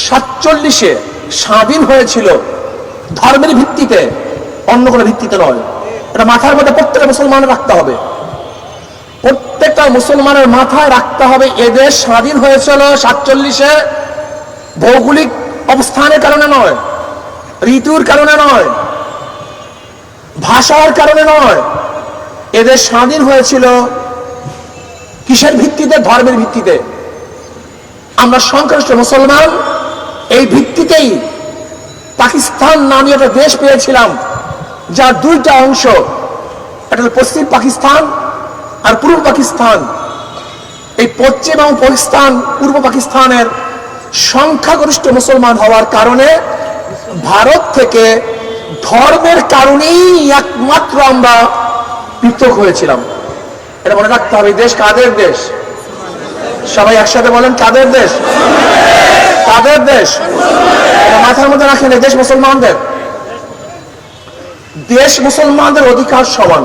47-এ স্বাধীন হয়েছিল ধর্মের ভিত্তিতে, অন্য কোনো ভিত্তিতে নয়। এটা মাথার মধ্যে প্রত্যেকটা মুসলমানের রাখতে হবে, প্রত্যেকটা মুসলমানের মাথায় রাখতে হবে। এদেশ স্বাধীন হয়েছিল 47-এ ভৌগোলিক অবস্থানের কারণে নয়, ঋতুর কারণে নয়, ভাষার কারণে নয়। এদেশ স্বাধীন হয়েছিল কিসের ভিত্তিতে? ধর্মের ভিত্তিতে। আমরা সংখ্যাগরিষ্ঠ মুসলমান, এই ভিত্তিতেই পাকিস্তান নামে একটা দেশ পেয়েছিলাম, যার দুইটা অংশ, একটা হল পশ্চিম পাকিস্তান আর পূর্ব পাকিস্তান। এই পশ্চিম এবং পাকিস্তান, পূর্ব পাকিস্তানের সংখ্যাগরিষ্ঠ মুসলমান হওয়ার কারণে ভারত থেকে ধর্মের কারণেই একমাত্র আমরা পৃথক হয়েছিলাম। এটা মনে রাখতে হবে। দেশ কাদের দেশ? সবাই একসাথে বলেন, কাদের দেশ? কাদের দেশ? মাথার মধ্যে রাখেন, এই দেশ মুসলমানদের। দেশ মুসলমানদের অধিকার সমান,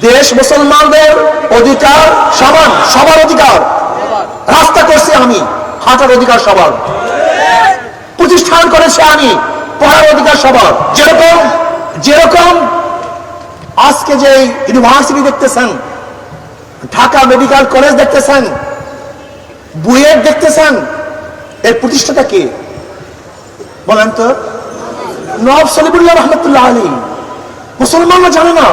দেশ মুসলমানদের অধিকার সমান, সবার অধিকার। রাস্তা করছি আমি, হাঁটার অধিকার সবার। প্রতিষ্ঠান করেছে আমি, পড়ার অধিকার সবার। যেরকম যেরকম আজকে যে ইউনিভার্সিটি দেখতেছেন, ঢাকা মেডিকেল কলেজ দেখতেছেন, বুয়েট দেখতেছেন, এর প্রতিষ্ঠাতা কে বলেন তো? নওয়াব সলিমুল্লাহ রহমতুল্লাহ আলাইহি। মুসলমানরা জানে না।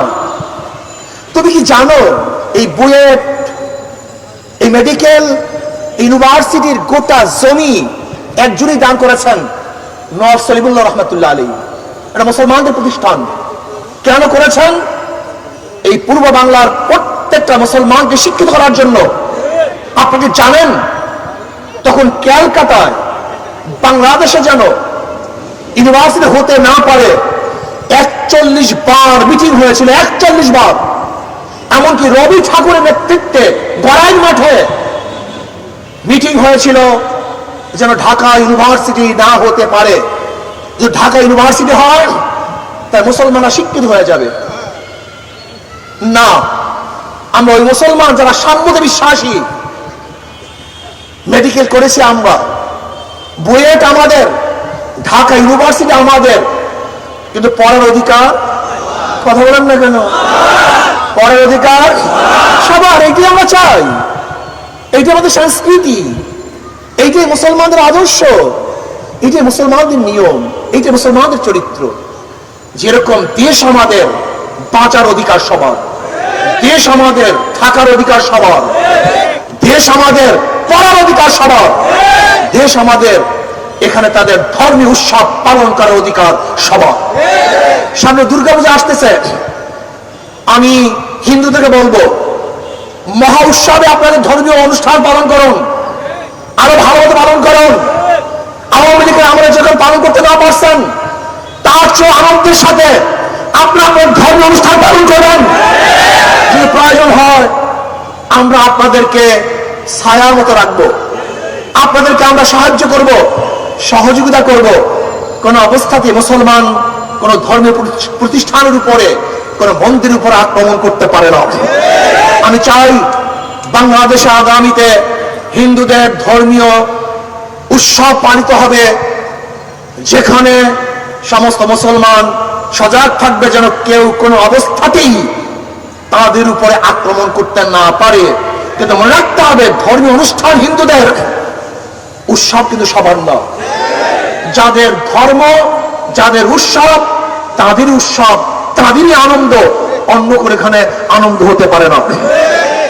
তুমি কি জানো এই বুয়েট, এই মেডিকেল ইউনিভার্সিটির গোটা জমি একজনই দান করেছেন? নওয়াব সলিমুল্লাহ রহমতুল্লাহ আলাইহি। এটা মুসলমানদের প্রতিষ্ঠান। কেন করেছেন? এই পূর্ব বাংলার প্রত্যেকটা মুসলমানকে শিক্ষিত করার জন্য। আপনাকে জানেন, তখন ক্যালকাটায় বাংলাদেশে যেন ইউনিভার্সিটি হতে না পারে 41 বার মিটিং হয়েছিল, 41 বার। এমনকি রবি ঠাকুরের নেতৃত্বে গড়াইল মাঠে মিটিং হয়েছিল যেন ঢাকা ইউনিভার্সিটি না হতে পারে। যদি ঢাকা ইউনিভার্সিটি হয়, তাই মুসলমানরা শিক্ষিত হয়ে যাবে। না, আমরা ওই মুসলমান যারা সাম্যতে বিশ্বাসী, মেডিকেল করেছি আমরা, বুয়েট আমাদের, ঢাকা ইউনিভার্সিটি আমাদের, কিন্তু পড়ার অধিকার, কথা বলেন না কেন? পড়ার অধিকার সবার। এইটি আমরা চাই, এইটি আমাদের সংস্কৃতি, এইটাই মুসলমানদের আদর্শ, এইটাই মুসলমানদের নিয়ম, এইটাই মুসলমানদের চরিত্র। যেরকম দেশ আমাদের, বাঁচার অধিকার সবার, দেশ আমাদের থাকার অধিকার সবার, দেশ আমাদের পড়ার অধিকার সবার, দেশ আমাদের এখানে তাদের ধর্মীয় উৎসব পালন করার অধিকার সবার। সামনে দুর্গাপূজা আসতেছে, আমি হিন্দুদেরকে বলবো, মহা উৎসবে আপনাদের ধর্মীয় অনুষ্ঠান পালন করুন, আরো ভালো মতো পালন করুন। আওয়ামী লীগের আমরা যখন পালন করতে না পারছেন, তার চেয়ে আনন্দের সাথে আপনার ধর্মীয় অনুষ্ঠান পালন করবেন। যদি প্রয়োজন হয়, আমরা আপনাদেরকে ছায়ার মতো রাখবো, আপনাদেরকে আমরা সাহায্য করব, সহযোগিতা করব। কোন অবস্থাতে মুসলমান কোন ধর্মীয় প্রতিষ্ঠানের উপরে, কোন মন্দিরের উপরে আক্রমণ করতে পারে না। আমি চাই বাংলাদেশে আগামীতে হিন্দুদের ধর্মীয় উৎসব পালিত হবে, যেখানে সমস্ত মুসলমান সজাগ থাকবে যেন কেউ কোনো অবস্থাতেই তাদের উপরে আক্রমণ করতে না পারে। কিন্তু মনে রাখতে হবে, ধর্মীয় অনুষ্ঠান হিন্দুদের, উৎসব কিন্তু সবার না। যাদের ধর্ম, যাদের উৎসব, তাদের উৎসব, তাদেরই আনন্দ, অন্য করে এখানে আনন্দ হতে পারে না।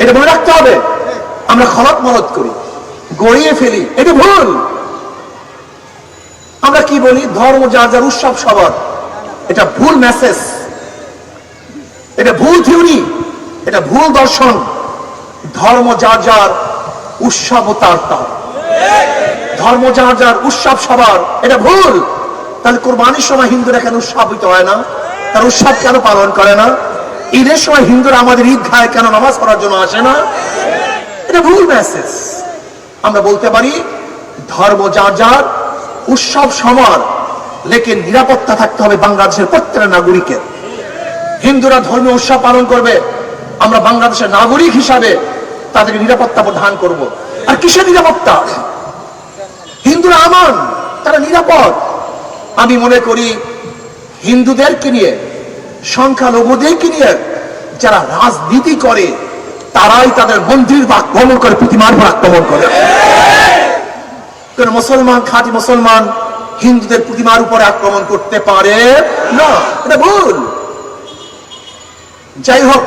এটা মনে রাখতে হবে। আমরা খলত মলত করি, গড়িয়ে ফেলি, এটা ভুল। আমরা কি বলি? ধর্ম যার যার, উৎসব সবার। এটা ভুল মেসেজ, এটা ভুল থিওরি, এটা ভুল দর্শন। ধর্ম যার যার, উৎসব তার তার। ধর্ম যার যার, উৎসব সবার, এটা ভুল। তাহলে কোরবানির সময় হিন্দুরা কেন উৎসবিত হয় না? তার উৎসব কেন পালন করে না? ঈদের সময় হিন্দুরা আমাদের ঈদগাহে কেন নামাজ পড়ার জন্য আসে না? এটা ভুল মেসেজ। আমরা বলতে পারি ধর্ম যার যার, উৎসব সমান, লেকিন নিরাপত্তা থাকতে হবে বাংলাদেশের প্রত্যেকটা নাগরিকের। হিন্দুরা ধর্মীয় উৎসব পালন করবে, আমরা বাংলাদেশের নাগরিক হিসাবে তাদেরকে নিরাপত্তা প্রদান করব। আর কিসের নিরাপত্তা? মুসলমান, তারা নিরাপদ। আমি মনে করি হিন্দুদেরকে নিয়ে, সংখ্যালঘুদেরকে নিয়ে যারা রাজনীতি করে তারাই তাদের মন্দির আক্রমণ করে, প্রতিমার উপর আক্রমণ করে। কারণ মুসলমান, খাঁটি মুসলমান হিন্দুদের প্রতিমার উপরে আক্রমণ করতে পারে না, এটা ভুল। যাই হোক,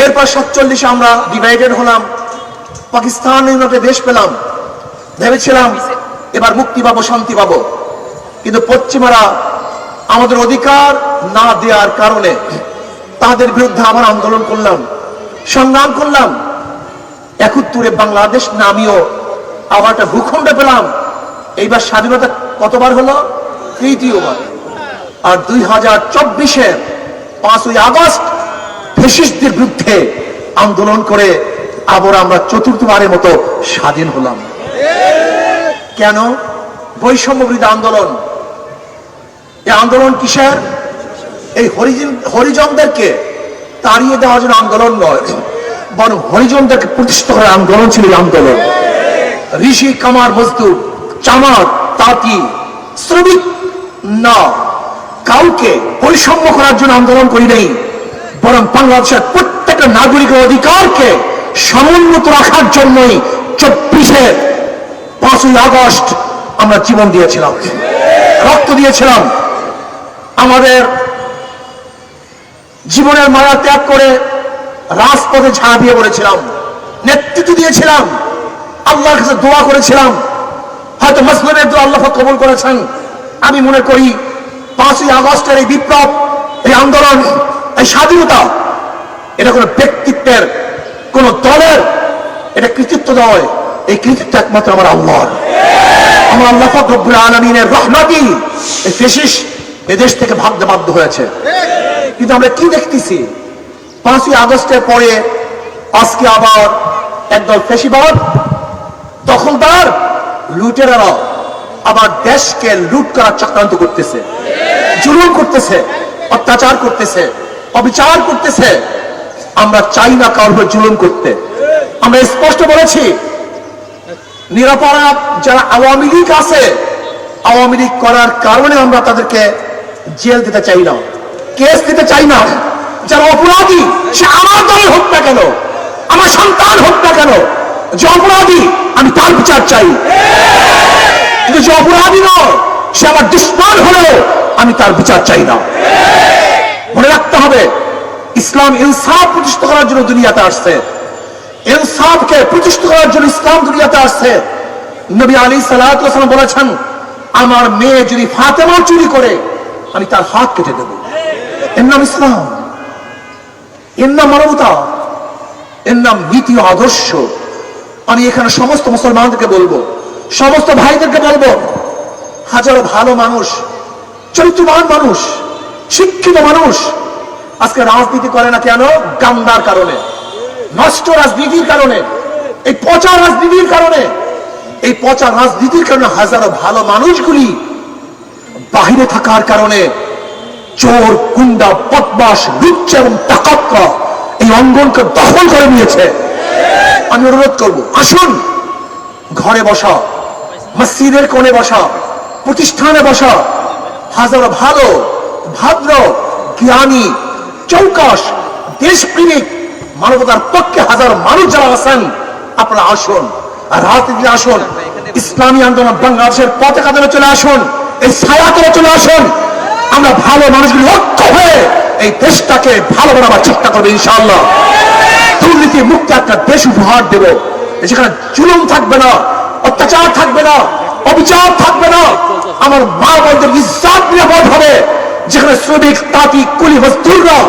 এরপর 47 আমরা ডিভাইডেড হলাম, পাকিস্তান একটা দেশ পেলাম, ভেবেছিলাম এবার মুক্তি পাবো, শান্তি পাবো। কিন্তু পশ্চিমারা আমাদের অধিকার না দেওয়ার কারণে তাদের বিরুদ্ধে আবার আন্দোলন করলাম, সংগ্রাম করলাম। 71-এ বাংলাদেশ নামিও আবার একটা ভূখণ্ড পেলাম। এইবার স্বাধীনতা কতবার হলো? 3বার। আর 2024-এ 5ই আগস্ট ফ্যাসিস্টদের বিরুদ্ধে আন্দোলন করে আবার আমরা 4র্থবারের মতো স্বাধীন হলাম। কেন? বৈষম্য বিরোধী আন্দোলন। এই আন্দোলন কিসের? এই হরিজনদেরকে তাড়িয়ে দেওয়ার জন্য আন্দোলন নয়, বরং হরিজনদেরকে প্রতিষ্ঠা করার আন্দোলন ছিল এই আন্দোলন। ঋষি, কামার, মজদুর, চামার, তাঁতি, শ্রমিক না কাউকে বৈষম্য করার জন্য আন্দোলন করি নাই, বরং বাংলাদেশের প্রত্যেকটা নাগরিকের অধিকারকে সমুন্নত রাখার জন্যই 5ই আগস্ট আমরা জীবন দিয়েছিলাম, রক্ত দিয়েছিলাম, আমাদের জীবনের মায়া ত্যাগ করে রাজপথে ঝাঁপিয়ে পড়েছিলাম, নেতৃত্ব দিয়েছিলাম, আল্লাহর কাছে দোয়া করেছিলাম। হয়তো মুসলিমের দোয়া আল্লাহ কবুল করেছেন। আমি মনে করি 5ই আগস্টের এই বিপ্লব, এই আন্দোলন, এই স্বাধীনতা, এটা কোনো ব্যক্তিত্বের, কোন দলের এটা কৃতিত্ব নয়। এই কৃতিত্ব একমাত্র আমার আল্লাহর। আমার আল্লাহ পাক রব্বুল আলামিনের রহমতই এই ফ্যাসিস্ট এদেশ থেকে ভাগতে বাধ্য হয়েছে। কিন্তু আমরা কি দেখতেছি? 5ই আগস্টের পরে আজকে আবার একদল ফ্যাসিবাদ দখলদার লুটেরারা আবার দেশকে লুট করার চক্রান্ত করতেছে, জুলুম করতেছে, অত্যাচার করতেছে, অবিচার করতেছে। আমরা চাই না কারোর উপর জুলুম করতে। আমরা স্পষ্ট বলেছি, নিরাপরাধ যারা আওয়ামী লীগ আছে, আওয়ামী লীগ করার কারণে আমরা তাদেরকে জেল দিতে চাই না, কেস দিতে চাই না। যারা অপরাধী, সে আমার দলের হোক না কেন, আমার সন্তান হোক না কেন, যে অপরাধী আমি তার বিচার চাই। কিন্তু যে অপরাধী নয়, সে আমার দুশ্মন হলেও আমি তার বিচার চাই না। মনে রাখতে হবে, ইসলাম ইনসাফ প্রতিষ্ঠা করার জন্য দুনিয়াতে আসছে। ইনসাফকে প্রতিষ্ঠা করার জন্য ইসলাম দুনিয়াতে আসছে। নবী আলাইহিস সালাতু ওয়াস সালাম বলেছেন, আমার মেয়ে যদি ফাতেমা চুরি করে আমি তার হাত কেটে দেব। এর নাম ইসলাম, এর নাম মানবতা, এর নাম নীতি ও আদর্শ। আমি এখানে সমস্ত মুসলমানদেরকে বলবো, সমস্ত ভাইদেরকে বলবো, হাজারো ভালো মানুষ, চরিত্রবান মানুষ, শিক্ষিত মানুষ আজকে রাজনীতি করে না কেন? গান্দার কারণে, নষ্ট রাজনীতির কারণে, এই পচা রাজনীতির কারণে। এই পচা রাজনীতির কারণে হাজারো ভালো মানুষগুলি বাহিরে থাকার কারণে চোর, গুন্ডা, বদমাশ, লুচ্চা এবং ডাকাতরা এই অঙ্গনকে দখল করে নিয়েছে। আমি অনুরোধ করব, আসুন ঘরে বসা, মসজিদের কোণে বসা, প্রতিষ্ঠানে বসা হাজারো ভালো, ভদ্র, জ্ঞানী, চৌকাশ, দেশপ্রেমিক, মানবতার পক্ষে হাজার মানুষ যারা আছেন, আপনারা আসুন আর রাজনীতিতে আসুন। ইসলামী আন্দোলন বাংলাদেশের পতাকা ধরে চলে আসুন, এই ছায়া ধরে চলে আসুন। আমরা ভালো মানুষগুলি ঐক্য হয়ে এই দেশটাকে ভালো বানাবার চেষ্টা করবো ইনশাআল্লাহ। দুর্নীতি মুক্ত একটা দেশ উপহার দেব, যেখানে জুলুম থাকবে না, অত্যাচার থাকবে না, অবিচার থাকবে না। আমার মা বোনদের ইজ্জত নিরাপদ হবে, যেখানে শ্রমিক, তাঁতি, কুলি, মজদুররা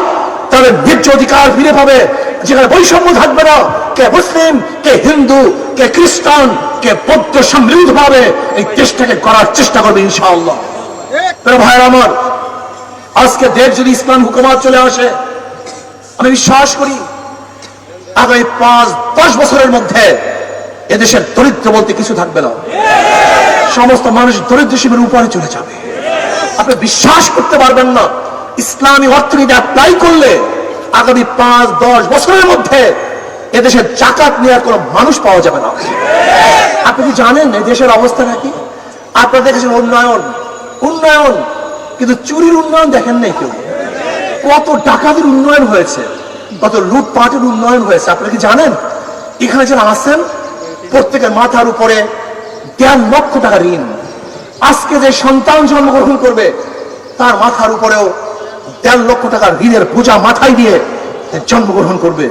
তাদের ন্যায্য অধিকার ফিরে পাবে, যেখানে বৈষম্য থাকবে না। কে মুসলিম, কে হিন্দু, কে খ্রিস্টান, কে বৌদ্ধ সমৃদ্ধ ভাবে এই দেশটাকে করার চেষ্টা করবে ইনশাআল্লাহ। ভাইয়ের আমার, আজকে দেশ যদি ইসলাম হুকুমত চলে আসে, আমি বিশ্বাস করি আগামী 5-10 বছরের মধ্যে এদেশের দরিদ্র বলতে কিছু থাকবে না। সমস্ত মানুষ দরিদ্র সীমার উপরে চলে যাবে। আপনি বিশ্বাস করতে পারবেন না, ইসলামী অর্থনীতি অ্যাপ্লাই করলে আগামী 5-10 বছরের মধ্যে এদেশে জাকাত নেওয়ার কোনো মানুষ পাওয়া যাবে না। আপনি কি জানেন এই দেশের অবস্থা নাকি? আপনারা দেখেছেন উন্নয়ন উন্নয়ন, কিন্তু চুরির উন্নয়ন দেখেন নাই কেউ। কত ডাকাতির উন্নয়ন হয়েছে, কত লুটপাটের উন্নয়ন হয়েছে আপনারা কি জানেন? এখানে যারা আছেন প্রত্যেকের মাথার উপরে 1.5 লক্ষ টাকা ঋণ। আজকে যে সন্তান জন্মগ্রহণ করবে তার মাথার উপরেও 1.5 লক্ষ টাকার ঋণের বোঝা মাথায় দিয়ে জন্মগ্রহণ করবে।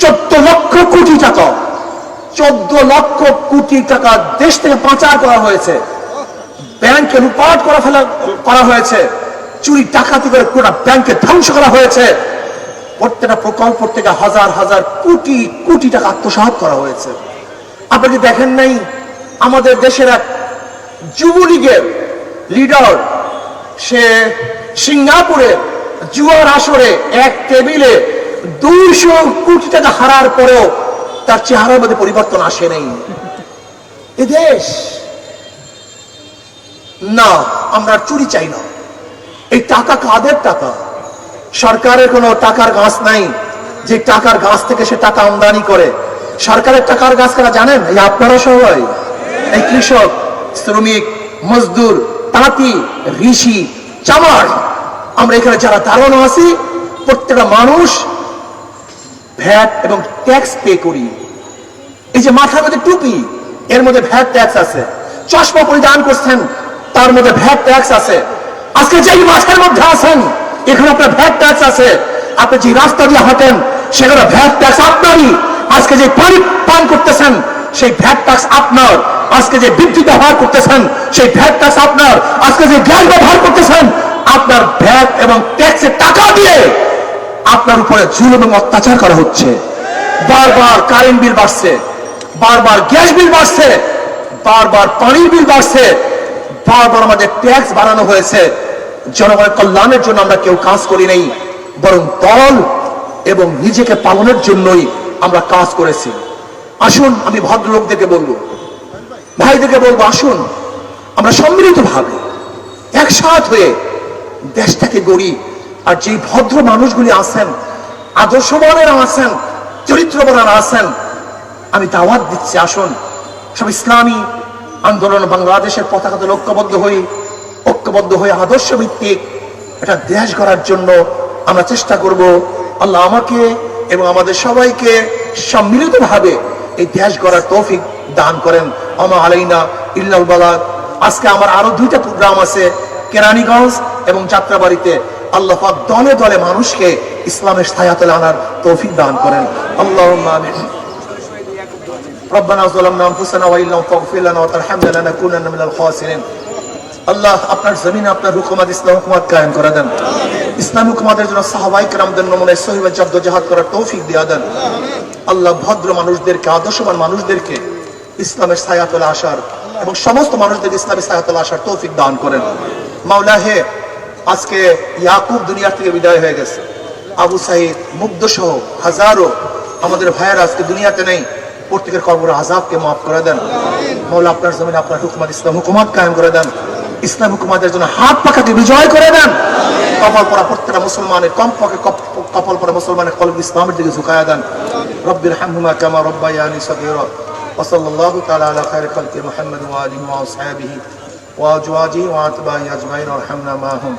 14 লক্ষ কোটি টাকা, 14 লক্ষ কোটি টাকা দেশ থেকে পাচার করা হয়েছে, ব্যাংকে লুটপাট করা হয়েছে, চুরি ডাকাতি করে পুরো ব্যাংকে ধ্বংস করা হয়েছে। প্রত্যেকটা প্রকল্প থেকে হাজার হাজার কোটি কোটি টাকা আত্মসাৎ করা হয়েছে। আপনি কি দেখেন নাই আমাদের দেশের এক যুবলীগের লিডার, সে সিঙ্গাপুরে জুয়ার আসরে এক টেবিলে 200 কোটি টাকা হারার পরেও তার চেহারার মধ্যে পরিবর্তন আসে নাই। এ দেশ না, আমরা চুরি চাই না। এই টাকা কাদের টাকা? সরকারের কোনো টাকার গাছ নাই যে টাকার গাছ থেকে সে টাকা আমদানি করে। সরকারের টাকার গাছ কারা জানেন? এই আপনারা সবাই, এই কৃষক, শ্রমিক, মজদুর, তাঁতি, ঋষি, চামার, আমরা এখানে যারা দাঁড়ানো আছি প্রত্যেকটা মানুষ ভ্যাট এবং ট্যাক্স পে করি। এই যে মাথার মধ্যে টুপি, এর মধ্যে ভ্যাট ট্যাক্স আছে। চশমা পরিধান করছেন, তার মধ্যে ভ্যাট ট্যাক্স আছে। আজকে যে মাঠের মধ্যে আছেন এখানে আপনার ভ্যাট ট্যাক্স আছে। আপনি যে রাস্তা দিয়ে হাঁটেন সেখানে ভ্যাট ট্যাক্স আপনারই। আজকে যে পানি পান করতেছেন সেই ভ্যাট ট্যাক্স আপনার। আজকে যে বিদ্যুৎ ব্যবহার করতেছেন সেই ভ্যাট ট্যাক্স আপনার। আজকে যে গ্যাস ব্যবহার করতেছেন আপনার ভ্যাট এবং ট্যাক্সের টাকা দিয়ে আপনার উপরে জুলুম এবং অত্যাচার করা হচ্ছে। বারবার কারেন্ট বিল বাড়ছে, বারবার গ্যাস বিল বাড়ছে, বারবার পানির বিল বাড়ছে, বারবার আমাদের ট্যাক্স বাড়ানো হয়েছে। জনগণের কল্যাণের জন্য আমরা কেউ কাজ করি নাই, বরং দল এবং নিজেকে পালনের জন্যই আমরা কাজ করেছি। আসুন, আমি ভদ্রলোকদেরকে বলবো, ভাইদেরকে বলবো, আসুন আমরা সম্মিলিত ভাবে একসাথ হয়ে দেশটাকে গড়ি। আর যে ভদ্র মানুষগুলি আছেন, আদর্শবানেরা আছেন, চরিত্রবানেরা আছেন, আমি দাওয়াত দিচ্ছি, আসুন সব ইসলামী আন্দোলন বাংলাদেশের পতাকাতে ঐক্যবদ্ধ হয়ে আদর্শ ভিত্তিক একটা দেশ গড়ার জন্য আমরা চেষ্টা করব। আল্লাহ আমাকে এবং আমাদের সবাইকে সম্মিলিতভাবে এই দেশ গড়ার তৌফিক দান করেন। আমা আলাইনা ইল্লাল বালাগ। আজকে আমার আরো 2টা প্রোগ্রাম আছে কেরানীগঞ্জ এবং যাত্রাবাড়িতে। আল্লাহ পাক দলে দলে মানুষকে ইসলামের ছায়াতলে আনার তৌফিক দান করেন। আল্লাহুম্মা আমিন। ربنا ظلمنا انفسنا وان لم تغفر لنا وترحمنا لنكونن من الخاسرين। আল্লাহ আপনার জমিনে আপনার হুকুমত ইসলাম হুকুমত কায়েম করে দেন। ইসলাম হুকুমতের জন্য সাহাবায়ে কেরামদের নমুনায় সহিহ জদ্দোজাহাদ করার তৌফিক দিয়ে দেন। আল্লাহ ভদ্র মানুষদেরকে, আদর্শবান মানুষদেরকে ইসলামের ছায়াতলে আসার এবং সমস্ত মানুষদের ইসলামের ছায়াতলে আসার তৌফিক দান করেন। মাওলা হে, আজকে ইয়াকুব দুনিয়া থেকে বিদায় হয়ে গেছে, আবু সাইদ, মুগ্ধ সহ হাজারো আমাদের ভাইয়েরা আজকে দুনিয়াতে নেই। প্রত্যেকের কবর আযাবকে মাফ করে দেন। মাওলা আপনার জমিনে আপনার হুকুমত ইসলাম হুকুমত কায়েম করে দেন। ইসলাম হুকুমতের জন্য হাত পাকাকে বিজয় করে দেন। কপাল পরা প্রত্যেকটা মুসলমানের কমপক্ষে কপাল পরা মুসলমানের কলব ইসলামের দিকে ঝুঁকায়া দেন। রব্বির হামহুমা কামা রব্বায়ানি সগীরা। ওয়া সাল্লাল্লাহু তাআলা আলা খায়রি খালকি মুহাম্মাদ ওয়া আলিহি ওয়া আসহাবিহি ওয়া আজওয়াজিহি ওয়া আতবাইহি আজমাইন ওয়ারহামনা মাআহুম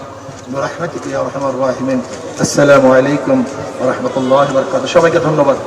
বিরহমাতিকা ইয়া আরহামার রাহিমিন। আসসালামু আলাইকুম ওয়া রাহমাতুল্লাহি ওয়া বারাকাতুহু। সবাইকে ধন্যবাদ।